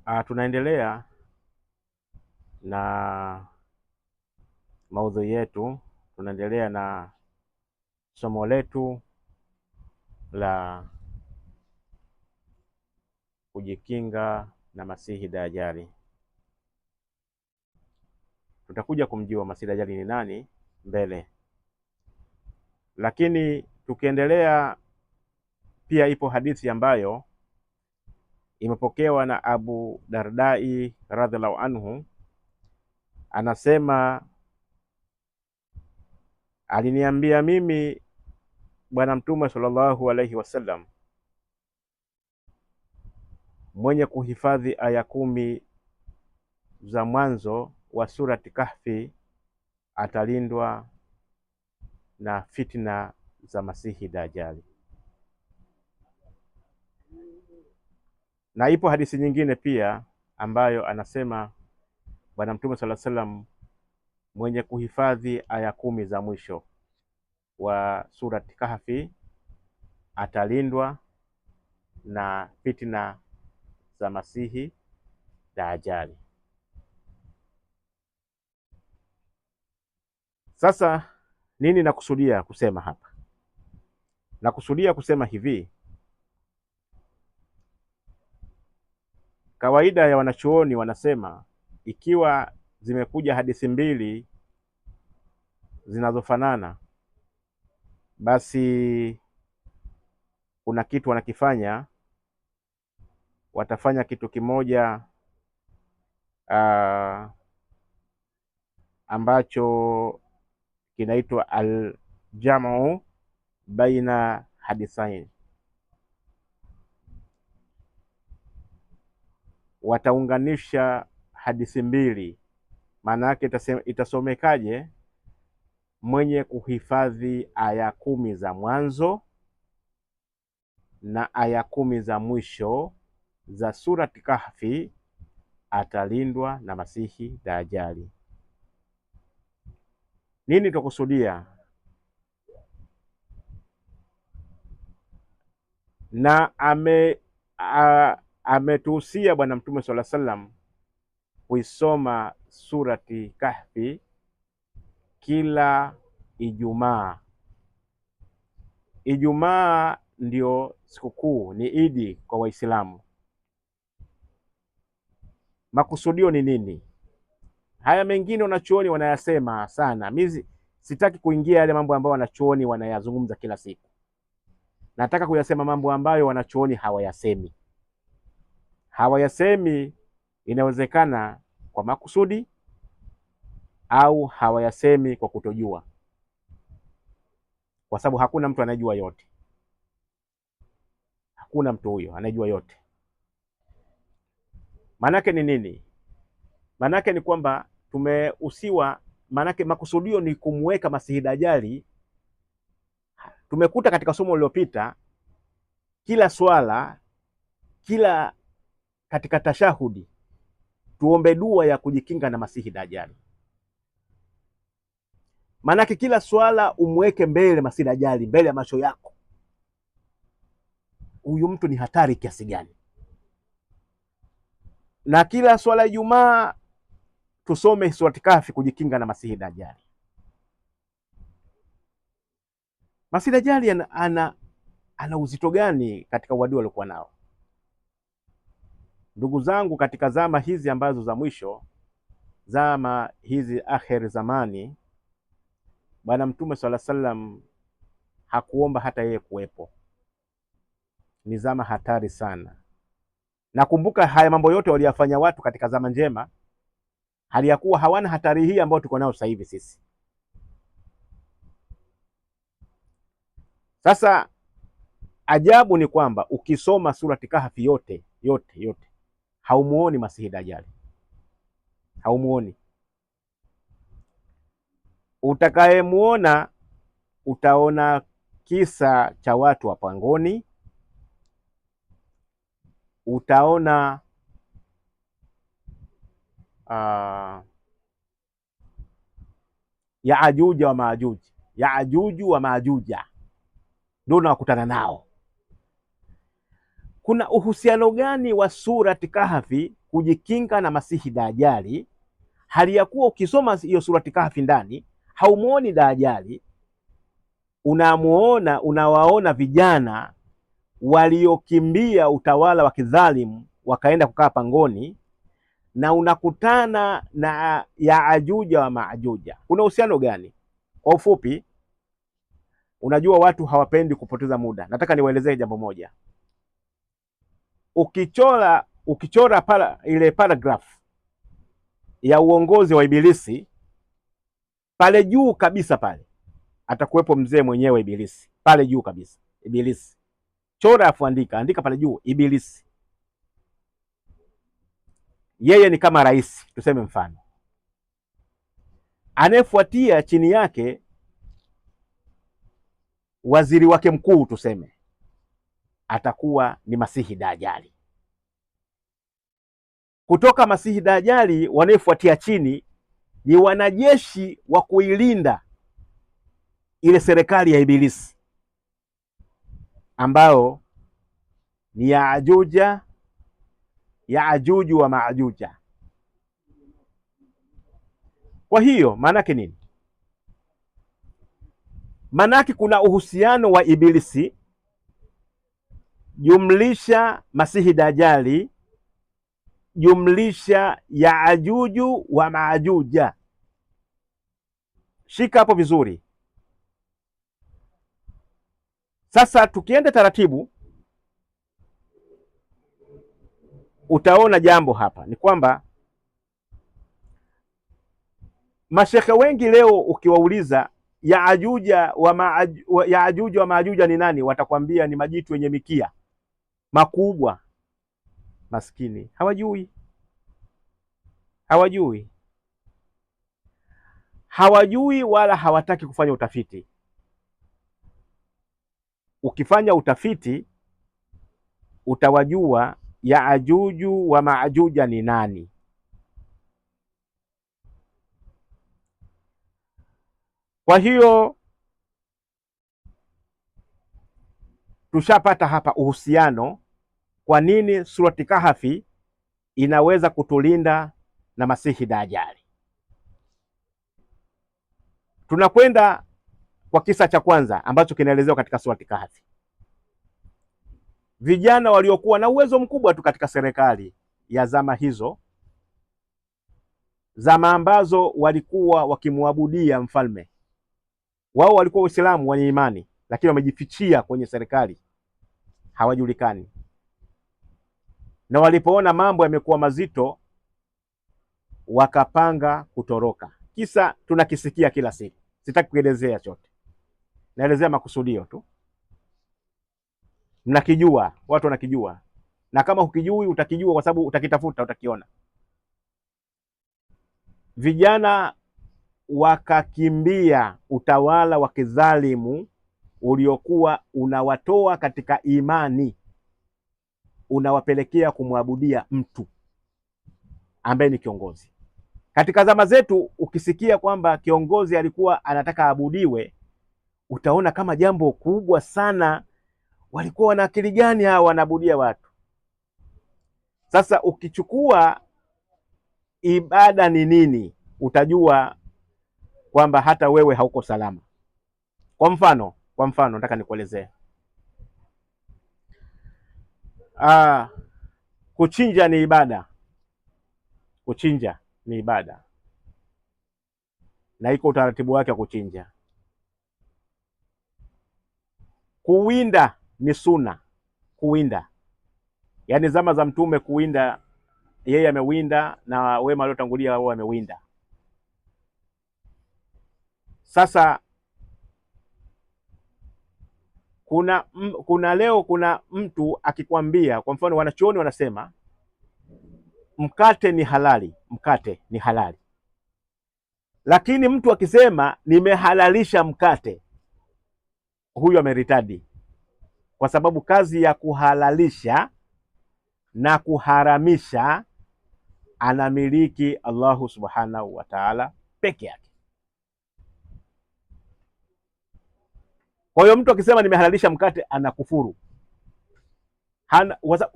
Tunaendelea na maudhui yetu, tunaendelea na somo letu la kujikinga na Masihi Dajjali. Tutakuja kumjua Masihi Dajjali ni nani mbele, lakini tukiendelea, pia ipo hadithi ambayo imepokewa na Abu Dardai radhiallahu anhu. Anasema, aliniambia mimi Bwana Mtume sallallahu alaihi wasallam, mwenye kuhifadhi aya 10 za mwanzo wa surati Kahfi atalindwa na fitna za Masihi Dajjali. Na ipo hadithi nyingine pia ambayo anasema Bwana Mtume sallallahu alaihi wasallam, mwenye kuhifadhi aya 10 za mwisho wa surati Kahfi atalindwa na fitna za Masihi Dajjali. Sasa nini nakusudia kusema hapa? Nakusudia kusema hivi, kawaida ya wanachuoni wanasema ikiwa zimekuja hadithi mbili zinazofanana, basi kuna kitu wanakifanya, watafanya kitu kimoja ambacho kinaitwa aljamu baina hadithain. Wataunganisha hadithi mbili. Maana yake itasomekaje? Mwenye kuhifadhi aya 10 za mwanzo na aya 10 za mwisho za surati Kahfi atalindwa na Masihi Dajjali. Nini tukusudia? Na ametuhusia Bwana Mtume sallallahu alaihi wasallam kuisoma surati Kahfi kila Ijumaa. Ijumaa ndio sikukuu, ni Idi kwa Waislamu. Makusudio ni nini? Haya mengine wanachuoni wanayasema sana. Mimi sitaki kuingia yale mambo ambayo wanachuoni wanayazungumza kila siku. Nataka kuyasema mambo ambayo wanachuoni hawayasemi. Hawayasemi, inawezekana kwa makusudi au hawayasemi kwa kutojua, kwa sababu hakuna mtu anayejua yote. Hakuna mtu huyo anayejua yote. Manake ni nini? Manake ni kwamba tumehusiwa, manake makusudio ni kumweka Masihi Dajjali. Tumekuta katika somo lililopita, kila swala, kila katika tashahudi tuombe dua ya kujikinga na Masihi Dajjali. Manake kila swala umweke mbele Masihi Dajjali, mbele ya macho yako. Huyu mtu ni hatari kiasi gani? Na kila swala Ijumaa tusome surati Kahfi kujikinga na Masihi Dajjali. Masihi Dajjali ana uzito gani katika uadui aliokuwa nao? Ndugu zangu, katika zama hizi ambazo za mwisho, zama hizi akhir zamani, Bwana Mtume sallallahu alaihi wasallam hakuomba hata yeye kuwepo. Ni zama hatari sana. Nakumbuka haya mambo yote waliyafanya watu katika zama njema, hali ya kuwa hawana hatari hii ambayo tuko nayo sasa hivi sisi. Sasa ajabu ni kwamba ukisoma surati Kahfi yote haumuoni Masihi Dajjali, haumuoni. Utakayemuona utaona kisa cha watu wa pangoni, utaona Yaajuja wa Maajuj, Yaajuju wa Maajuja ndio unakutana nao. kuna uhusiano gani wa surati Kahfi kujikinga na Masihi Dajjali, hali ya kuwa ukisoma hiyo surati Kahfi ndani haumuoni Dajjali, unawaona vijana waliokimbia utawala wa kidhalimu wakaenda kukaa pangoni, na unakutana na Yaajuja wa Maajuja. Kuna uhusiano gani? Kwa ufupi, unajua watu hawapendi kupoteza muda. Nataka niwaelezee jambo moja. Ukichora ile paragraph ya uongozi wa Ibilisi, pale juu kabisa pale atakuwepo mzee mwenyewe Ibilisi, pale juu kabisa Ibilisi. Chora afu andika pale juu Ibilisi. Yeye ni kama rais, tuseme mfano. Anayefuatia chini yake waziri wake mkuu, tuseme, atakuwa ni Masihi Dajjali. Kutoka Masihi Dajjali wanayefuatia chini ni wanajeshi wa kuilinda ile serikali ya Ibilisi, ambao ni Yaajuju wa Maajuja. Kwa hiyo maanake nini? Maanake kuna uhusiano wa Ibilisi jumlisha Masihi Dajjali jumlisha Yaajuju wa Maajuja. Shika hapo vizuri. Sasa tukienda taratibu, utaona jambo hapa ni kwamba mashekhe wengi leo ukiwauliza Yaajuja wa Maajuja ni nani, watakwambia ni majitu yenye mikia makubwa. Maskini hawajui wala hawataki kufanya utafiti. Ukifanya utafiti utawajua Yaajuju wa Maajuja ni nani. Kwa hiyo tushapata hapa uhusiano, kwa nini surati Kahfi inaweza kutulinda na Masihi Dajjali. Tunakwenda kwa kisa cha kwanza ambacho kinaelezewa katika surati Kahfi. Vijana waliokuwa na uwezo mkubwa tu katika serikali ya zama hizo, zama ambazo walikuwa wakimwabudia mfalme wao, walikuwa Waislamu wenye imani, lakini wamejifichia kwenye serikali, hawajulikani. Na walipoona mambo yamekuwa mazito, wakapanga kutoroka. Kisa tunakisikia kila siku, sitaki kuelezea chote, naelezea makusudio tu. Mnakijua, watu wanakijua, na kama hukijui utakijua kwa sababu utakitafuta, utakiona. Vijana wakakimbia utawala wa kidhalimu uliokuwa unawatoa katika imani, unawapelekea kumwabudia mtu ambaye ni kiongozi. Katika zama zetu ukisikia kwamba kiongozi alikuwa anataka abudiwe, utaona kama jambo kubwa sana. Walikuwa wana akili gani hawa wanaabudia watu? Sasa ukichukua ibada ni nini, utajua kwamba hata wewe hauko salama. Kwa mfano nataka nikuelezee. Kuchinja ni ibada. Kuchinja ni ibada na iko utaratibu wake wa kuchinja. Kuwinda ni suna. Kuwinda yaani zama za Mtume kuwinda, yeye amewinda na wema waliotangulia wao wamewinda. Sasa kuna mtu akikwambia, kwa mfano wanachuoni wanasema mkate ni halali, lakini mtu akisema nimehalalisha mkate, huyu ameritadi, kwa sababu kazi ya kuhalalisha na kuharamisha anamiliki Allahu subhanahu wa ta'ala peke yake. Kwa hiyo mtu akisema nimehalalisha mkate anakufuru.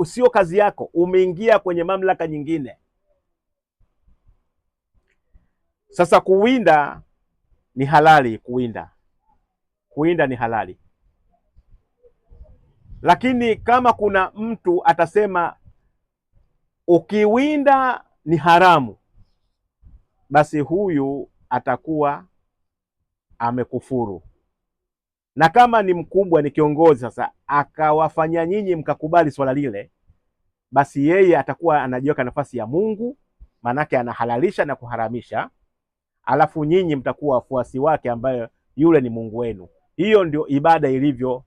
sio kazi yako, umeingia kwenye mamlaka nyingine. Sasa kuwinda ni halali, kuwinda ni halali, lakini kama kuna mtu atasema ukiwinda ni haramu, basi huyu atakuwa amekufuru. Na kama ni mkubwa, ni kiongozi, sasa akawafanya nyinyi mkakubali swala lile, basi yeye atakuwa anajiweka nafasi ya Mungu, manake anahalalisha na kuharamisha, alafu nyinyi mtakuwa wafuasi wake, ambayo yule ni Mungu wenu. Hiyo ndio ibada ilivyo.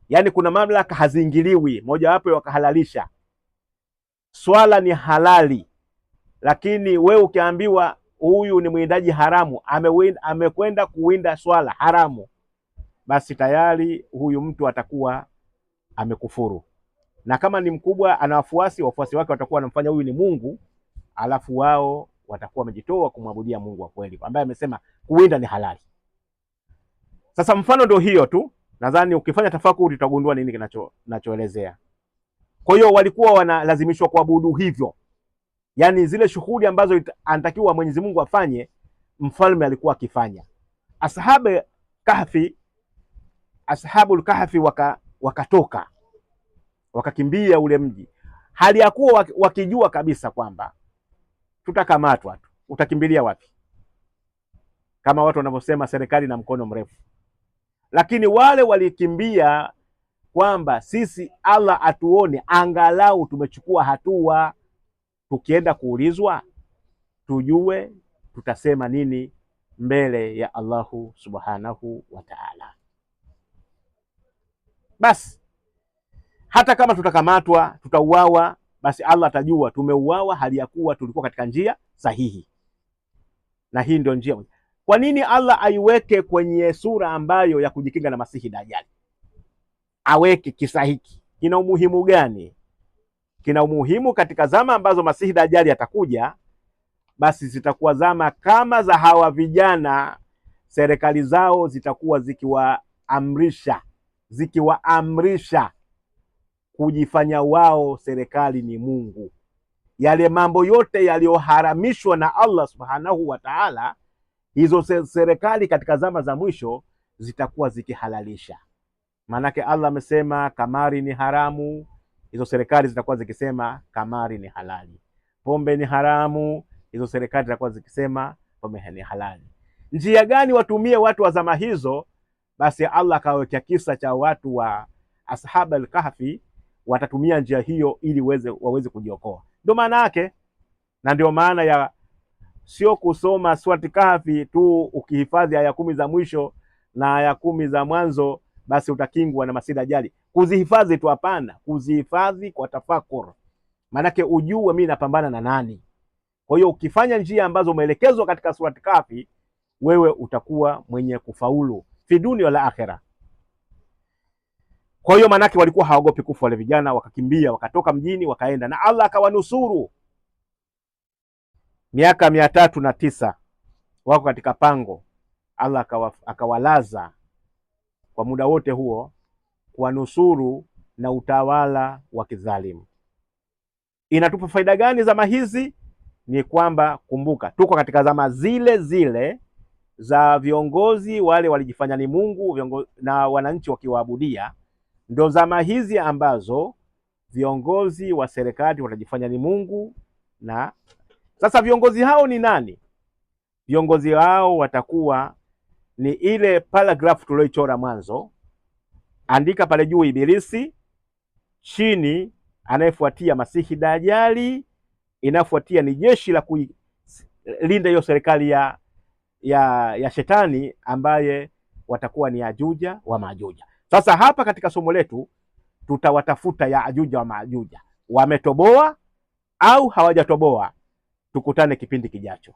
Yaani kuna mamlaka haziingiliwi, mojawapo wakahalalisha. Swala ni halali, lakini we ukiambiwa huyu ni mwindaji haramu, amekwenda kuwinda swala haramu, basi tayari huyu mtu atakuwa amekufuru. Na kama ni mkubwa, ana wafuasi wake watakuwa wanamfanya huyu ni Mungu, alafu wao watakuwa wamejitoa kumwabudia Mungu wa kweli, ambaye amesema kuwinda ni halali. Sasa mfano ndio hiyo tu, nadhani ukifanya tafakuri utagundua nini kinachoelezea. Kwa hiyo walikuwa wanalazimishwa kuabudu hivyo, yaani zile shughuli ambazo anatakiwa Mwenyezi Mungu afanye, mfalme alikuwa akifanya. Ashabul Kahfi wakatoka wakakimbia ule mji, hali ya kuwa wakijua kabisa kwamba tutakamatwa tu. Utakimbilia wapi? Kama watu wanavyosema serikali na mkono mrefu. Lakini wale walikimbia kwamba sisi Allah atuone, angalau tumechukua hatua, tukienda kuulizwa tujue tutasema nini mbele ya Allahu subhanahu wa ta'ala. Basi hata kama tutakamatwa, tutauawa, basi Allah atajua tumeuawa hali ya kuwa tulikuwa katika njia sahihi. Na hii ndio njia. Kwa nini Allah aiweke kwenye sura ambayo ya kujikinga na Masihi Dajjal? Aweke kisa hiki, kina umuhimu gani? Kina umuhimu katika zama ambazo Masihi Dajjal atakuja, basi zitakuwa zama kama za hawa vijana, serikali zao zitakuwa zikiwaamrisha kujifanya wao serikali ni Mungu. Yale mambo yote yaliyoharamishwa na Allah subhanahu wa ta'ala, hizo serikali katika zama za mwisho zitakuwa zikihalalisha. Maanake Allah amesema kamari ni haramu, hizo serikali zitakuwa zikisema kamari ni halali. Pombe ni haramu, hizo serikali zitakuwa zikisema pombe ni halali. Njia gani watumie watu wa zama hizo? Basi Allah akawekea kisa cha watu wa Ashabul Kahfi, watatumia njia hiyo ili waweze kujiokoa. Ndio maana yake, na ndio maana ya sio kusoma Surati Kahfi tu ukihifadhi aya 10 za mwisho na aya 10 za mwanzo basi utakingwa na Masihi Dajjal. Kuzihifadhi tu, hapana, kuzihifadhi kwa tafakur. Maanake ujue mimi napambana na nani. Kwa hiyo ukifanya njia ambazo umeelekezwa katika Surati Kahfi, wewe utakuwa mwenye kufaulu fi dunia wala akhera. Kwa hiyo manake walikuwa hawagopi kufa wale vijana, wakakimbia, wakatoka mjini, wakaenda, na Allah akawanusuru. Miaka 309 wako katika pango, Allah akawalaza kwa muda wote huo, kuwanusuru na utawala wa kidhalimu. Inatupa faida gani zama hizi? Ni kwamba kumbuka, tuko katika zama zile zile za viongozi wale walijifanya ni Mungu na wananchi wakiwaabudia. Ndo zama hizi ambazo viongozi wa serikali watajifanya ni Mungu. Na sasa viongozi hao ni nani? Viongozi hao watakuwa ni ile paragraph tulioichora mwanzo. Andika pale juu Ibilisi, chini anayefuatia Masihi Dajjali, inafuatia ni jeshi la kulinda hiyo serikali ya shetani, ambaye watakuwa ni Yajuja wa Majuja. Sasa hapa katika somo letu tutawatafuta Yajuja wa Majuja, wametoboa au hawajatoboa. Tukutane kipindi kijacho.